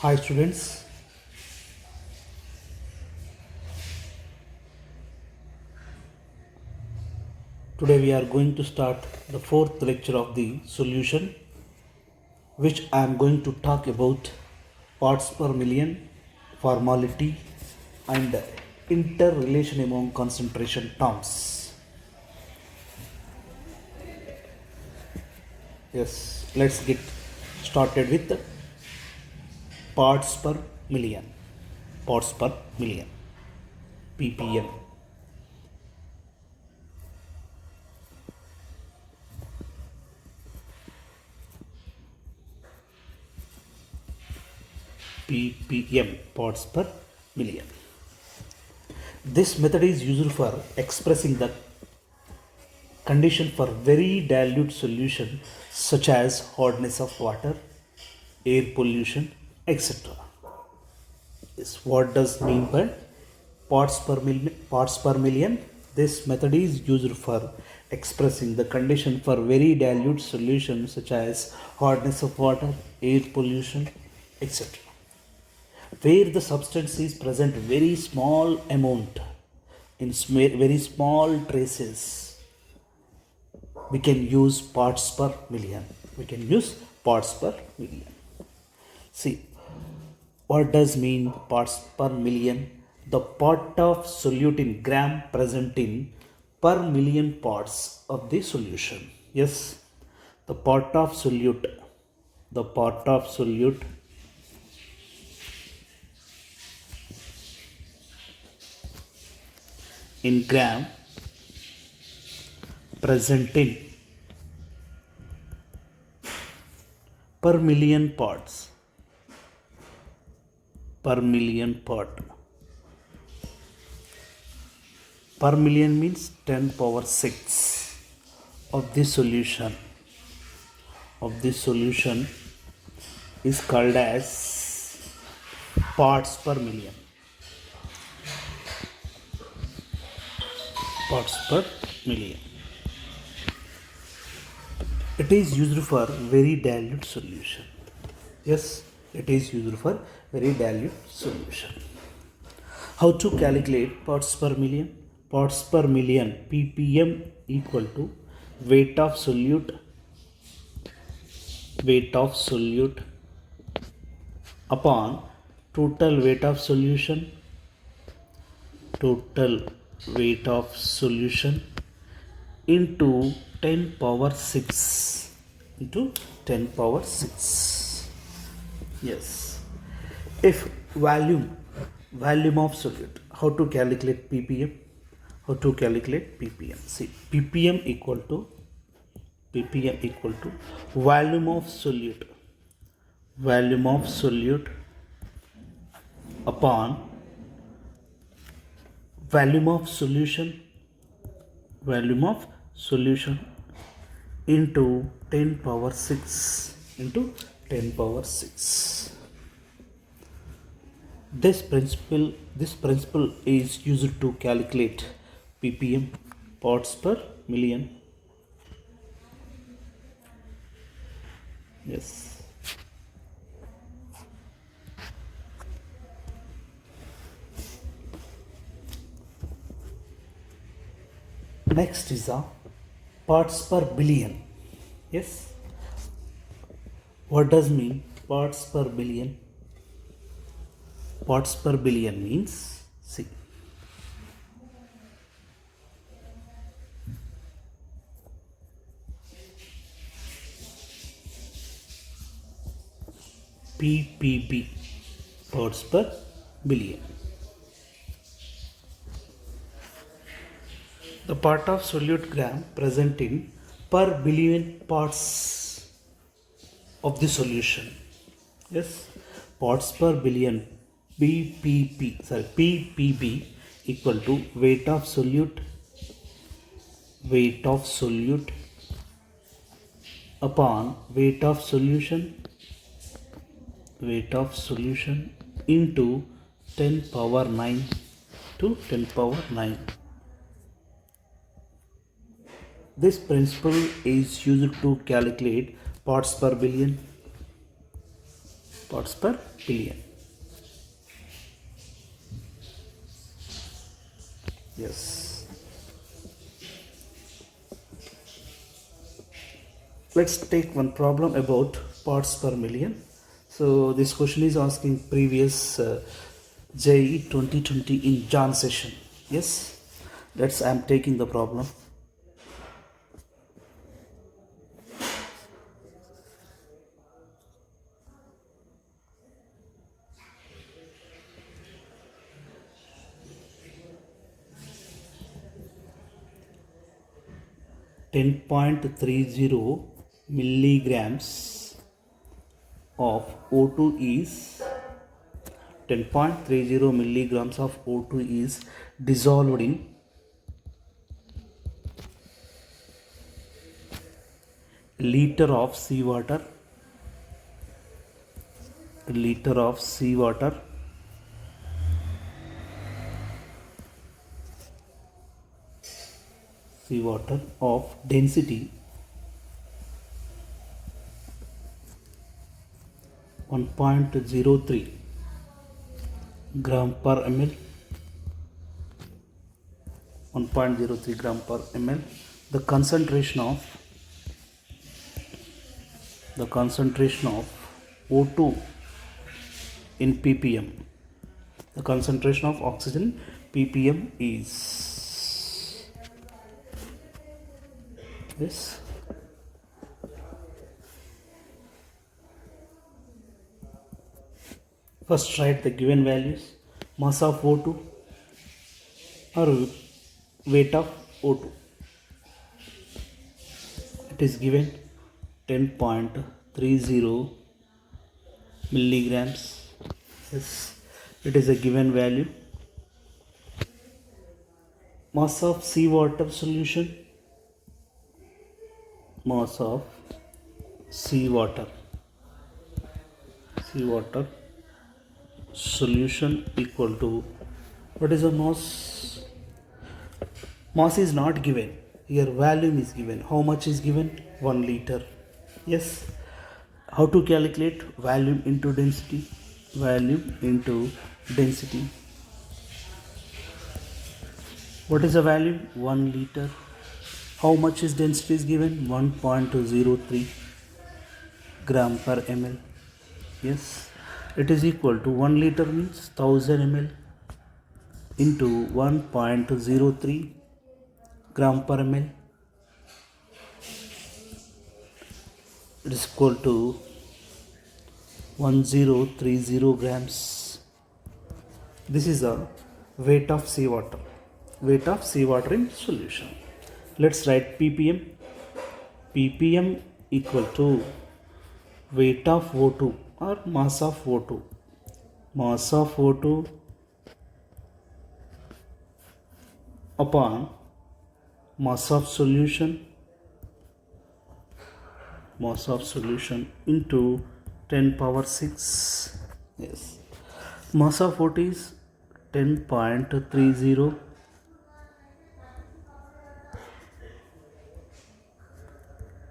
Hi students, today we are going to start the fourth lecture of the solution, which I am going to talk about parts per million, formality and interrelation among concentration terms. Yes, let's get started with parts per million, ppm. ppm, parts per million. This method is used for expressing the condition for very dilute solution such as hardness of water, air pollution, etc. Yes, what does mean by parts per million? This method is used for expressing the condition for very dilute solution such as hardness of water, air pollution, etc. Where the substance is present very small amount in very small traces, we can use parts per million. See, what does mean parts per million? The part of solute in gram present in per million parts of the solution. Yes, the part of solute in gram present in per million parts. Per million means 10 power 6 of the solution is called as parts per million. It is used for very dilute solution. Yes, it is used for very dilute solution. How to calculate parts per million? Parts per million, ppm equal to weight of solute upon total weight of solution into 10 power 6 Yes, if volume of solute, how to calculate ppm? See, ppm equal to volume of solute upon volume of solution into 10 power 6 This principle is used to calculate ppm, parts per million. Yes. Next is a parts per billion. Yes. What does mean parts per billion? Parts per billion means, see, ppb, parts per billion. The part of solute gram present in per billion parts of the solution. Yes, parts per billion, ppb equal to weight of solute upon weight of solution into 10 power 9 This principle is used to calculate parts per billion. parts per billion. Yes. Let's take one problem about parts per million. So this question is asking previous JEE 2020 in Jan session. Yes. I'm taking the problem. .30 milligrams of O2 is 10.30 milligrams of O2 is dissolved in liter of seawater. Liter of seawater of density 1.03 gram per ml. 1.03 gram per ml. The concentration of O2 in ppm. The concentration of oxygen ppm is this. First write the given values. Mass of O2 or weight of O2. It is given 10.30 milligrams. Yes, it is a given value. Mass of seawater solution. Mass of seawater solution equal to, what is the mass? Mass is not given here, volume is given. How much is given? 1 liter. Yes. How to calculate? Volume into density. What is the value? 1 liter. How much is density is given? 1.03 gram per ml. Yes, it is equal to 1 liter means 1000 ml into 1.03 gram per ml. It is equal to 1030 grams. This is the weight of seawater. Weight of seawater in solution. Let's write ppm. ppm equal to weight of O2 or mass of O2. Mass of O2 upon mass of solution. Mass of solution into 10 power 6. Yes. Mass of O2 is 10.30.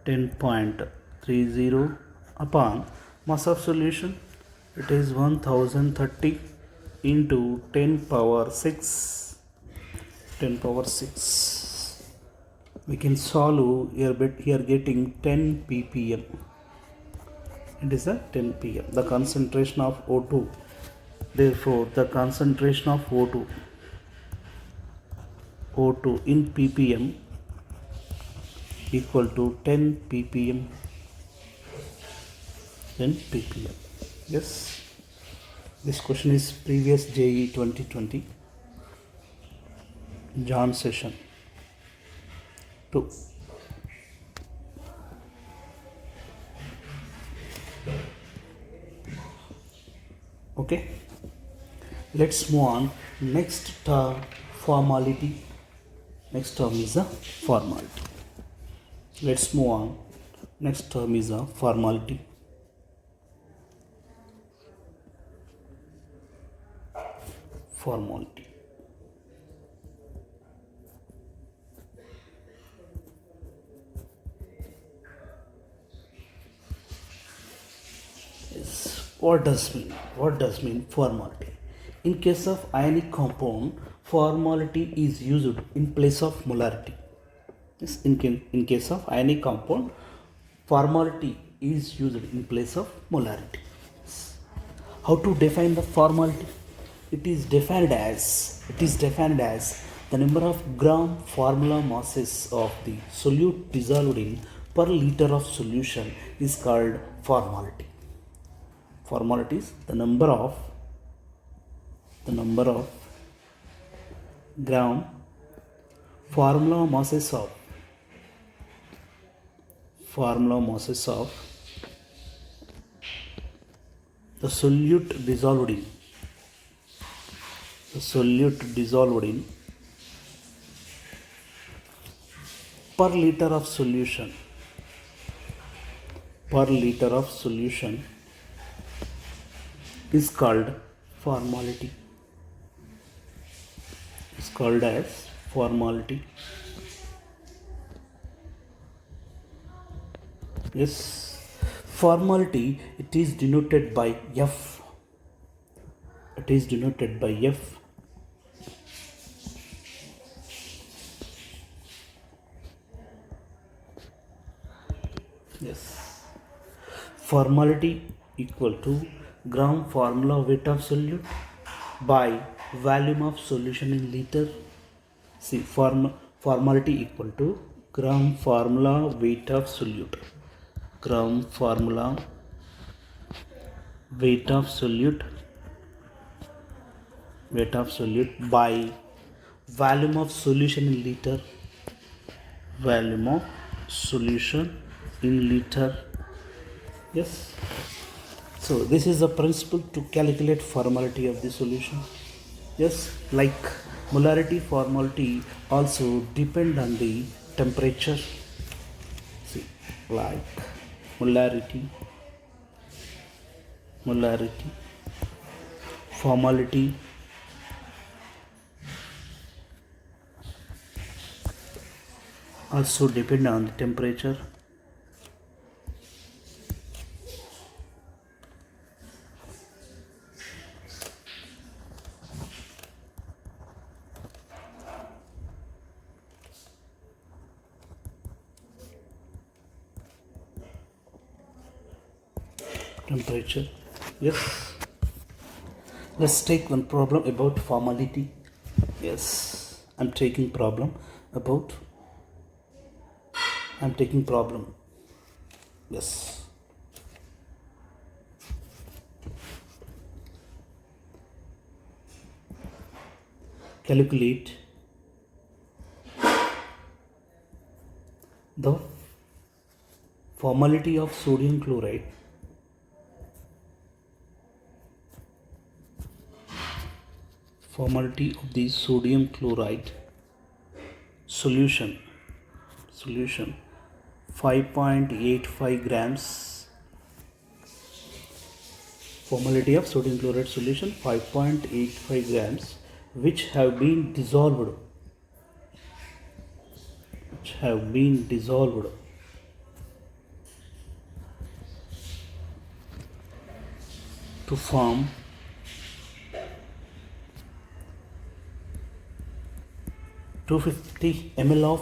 10.30 upon mass of solution, it is 1030 into 10 power 6. 10 power 6. We can solve here, but here getting 10 ppm. It is a 10 ppm. The concentration of O2. Therefore, the concentration of O2 in ppm equal to 10 ppm. 10 ppm. Yes. This question is previous JEE 2020 Jan session 2. Okay. Let's move on. Next term, formality. Next term is a formality. Let's move on. Next term is a formality. Formality. Yes. what does mean? What does mean formality? In case of ionic compound, formality is used in place of molarity. Yes, in case of ionic compound, formality is used in place of molarity. How to define the formality? It is defined as the number of gram formula masses of the solute dissolved in per liter of solution is called formality. Formality is the number of gram formula masses of the solute dissolved in per liter of solution is called formality. Is called as formality. Yes, formality, it is denoted by F. Yes, formality equal to gram formula weight of solute by volume of solution in liter. See, formality equal to gram formula weight of solute. Gram formula weight of solute by volume of solution in liter. Yes. So this is the principle to calculate formality of the solution. Yes, like molarity, formality also depend on the temperature. See, like molarity, formality, also depend on the temperature. Yes, let's take one problem about formality. Yes, I'm taking problem. Yes, calculate the formality of sodium chloride solution 5.85 grams. Formality of sodium chloride solution 5.85 grams which have been dissolved to form 250 ml of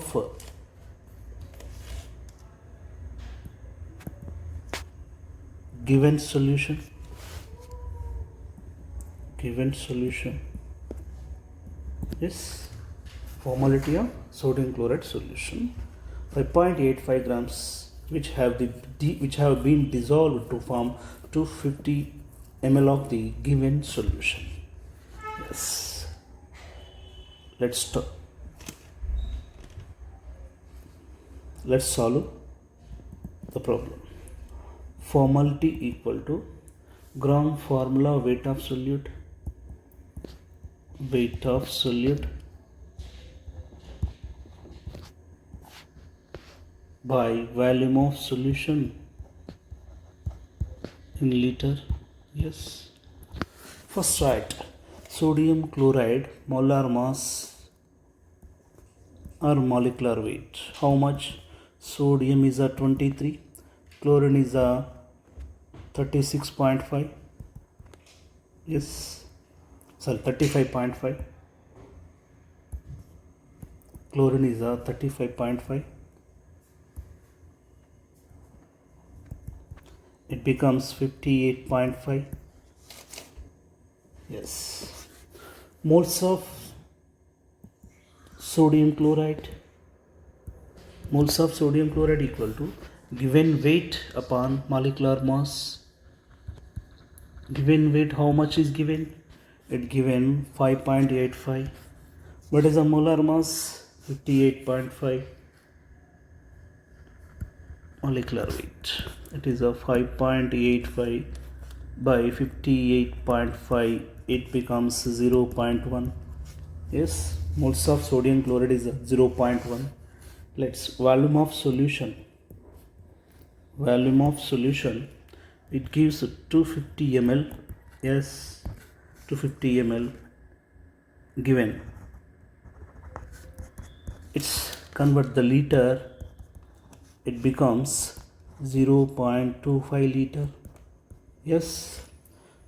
given solution. Yes, formality of sodium chloride solution 5.85 grams which have been dissolved to form 250 ml of the given solution. Yes, let's solve the problem. Formality equal to gram formula weight of solute by volume of solution in liter. Yes, first write sodium chloride molar mass or molecular weight. How much? Sodium is a 23, chlorine is a 36.5. Yes, sorry, 35.5. Chlorine is a 35.5. It becomes 58.5. Yes. Moles of sodium chloride. Moles of sodium chloride equal to given weight upon molecular mass. Given weight, how much is given? It given 5.85. What is the molar mass? 58.5. Molecular weight. It is a 5.85 by 58.5. It becomes 0.1. Yes, moles of sodium chloride is 0.1. Let's volume of solution. Volume of solution. It gives 250 ml. Yes, 250 ml given. It's convert the liter. It becomes 0.25 liter. Yes,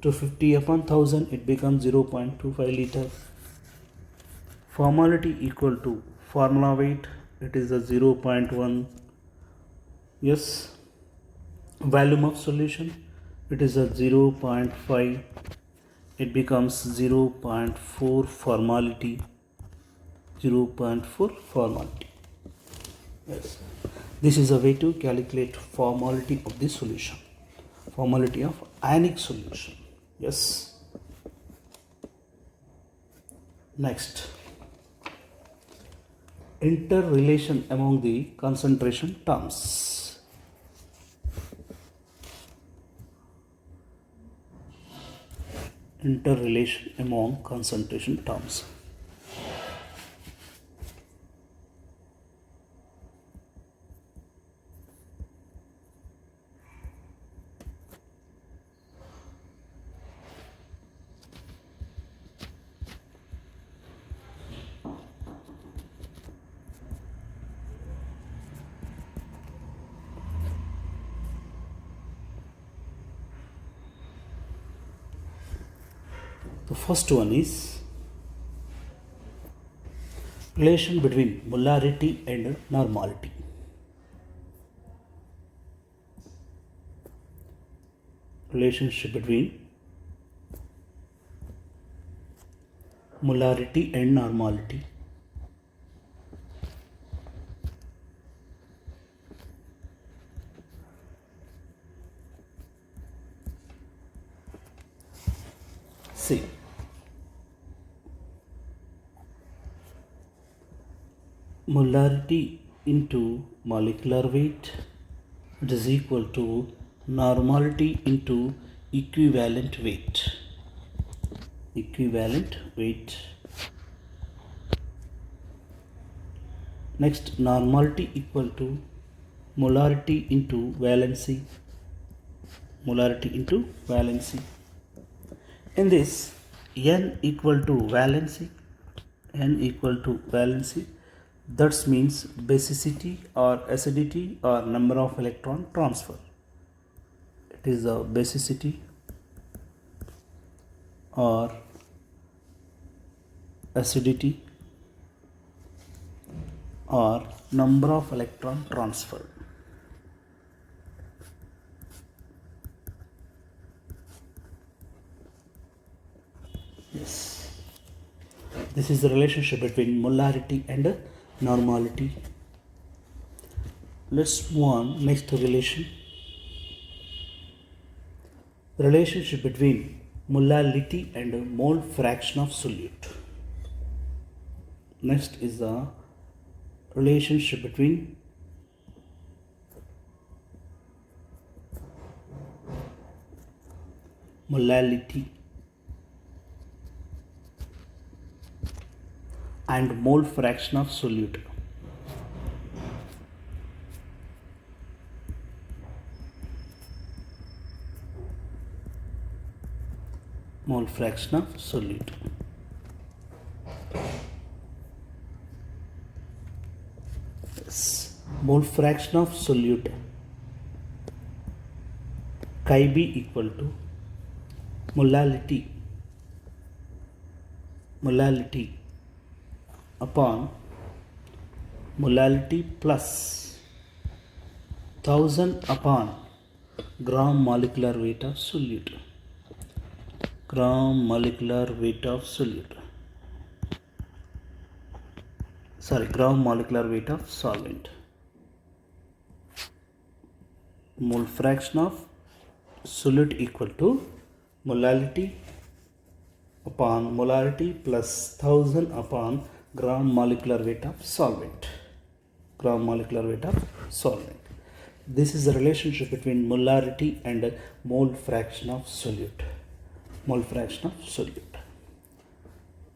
250 upon 1000. It becomes 0.25 liter. Formality equal to formula weight. It is a 0.1. Yes. Volume of solution. It is a 0.5. It becomes 0.4 formality. 0.4 formality. Yes. This is a way to calculate formality of the solution. Formality of ionic solution. Yes. Next. Interrelation among the concentration terms. Interrelation among concentration terms. The first one is relation between molarity and normality. Relationship between molarity and normality. See, molarity into molecular weight, it is equal to normality into equivalent weight. Equivalent weight. Next, normality equal to molarity into valency. Molarity into valency. In this, n equal to valency. N equal to valency. That means basicity or acidity or number of electron transfer. It is a basicity or acidity or number of electron transfer. Yes. This is the relationship between molarity and normality. Let's move on next relation. Relationship between molality and mole fraction of solute. Next is the relationship between molality and mole fraction of solute. Mole fraction of solute. Yes. Mole fraction of solute chi b equal to molality molality upon molality plus 1000 upon gram molecular weight of solute. Gram molecular weight of solute. Gram molecular weight of solvent. Mole fraction of solute equal to molality upon molarity plus 1000 upon gram molecular weight of solvent. Gram molecular weight of solvent. This is the relationship between molarity and mole fraction of solute. Mole fraction of solute.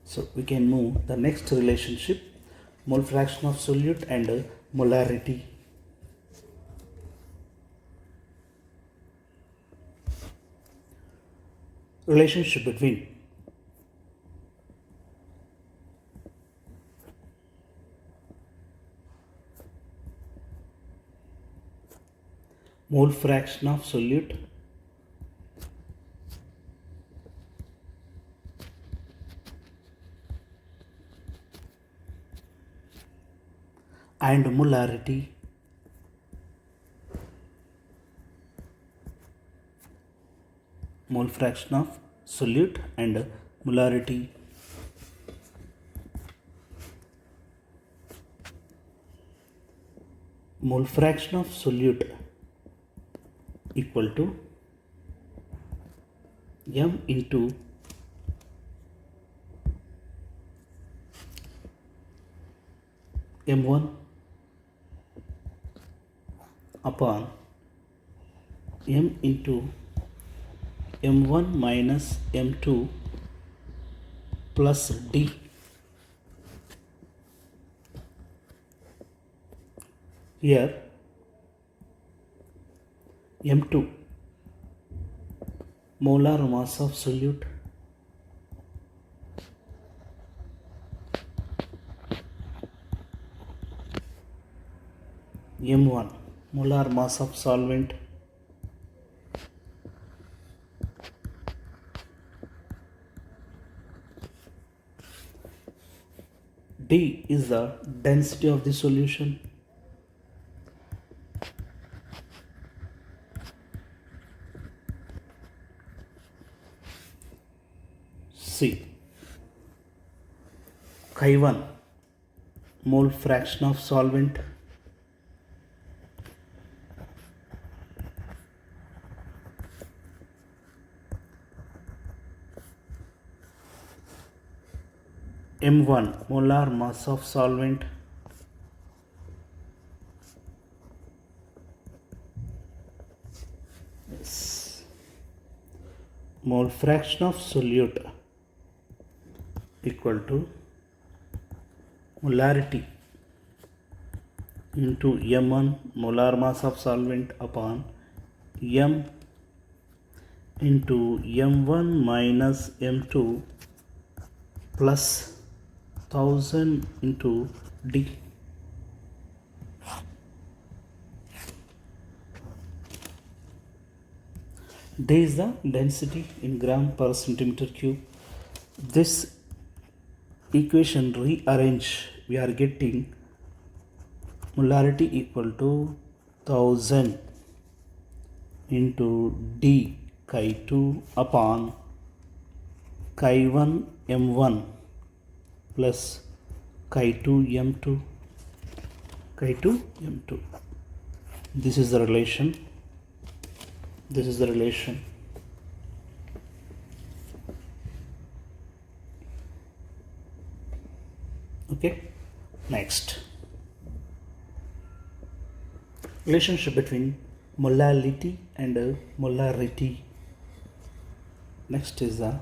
So we can move the next relationship, mole fraction of solute and molarity. Relationship between mole fraction of solute and molarity. Mole fraction of solute and molarity. Mole fraction of solute equal to m into m1 upon m into m1 minus m2 plus d. Here m2 molar mass of solute, m1 molar mass of solvent, d is the density of the solution, C chi1 mole fraction of solvent, m1 molar mass of solvent, mole fraction of solute equal to molarity into m1 molar mass of solvent upon m into m1 minus m2 plus 1000 into d. D is the density in gram per centimeter cube. This equation rearrange, we are getting molarity equal to 1000 into d chi2 upon chi1 m1 plus chi2 m2. Chi2 m2. This is the relation. This is the relation. Okay. Next, relationship between molality and molarity. Next is the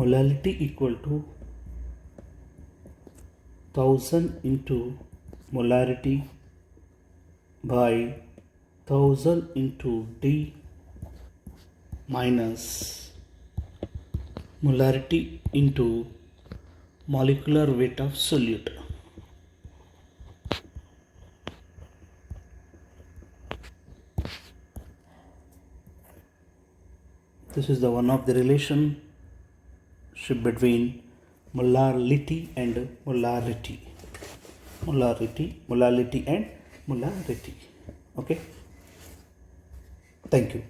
molality equal to 1000 into molarity by 1000 into D minus molarity into molecular weight of solute. This is the one of the relationship between molarity and molarity. Molarity and molarity. Okay. Thank you.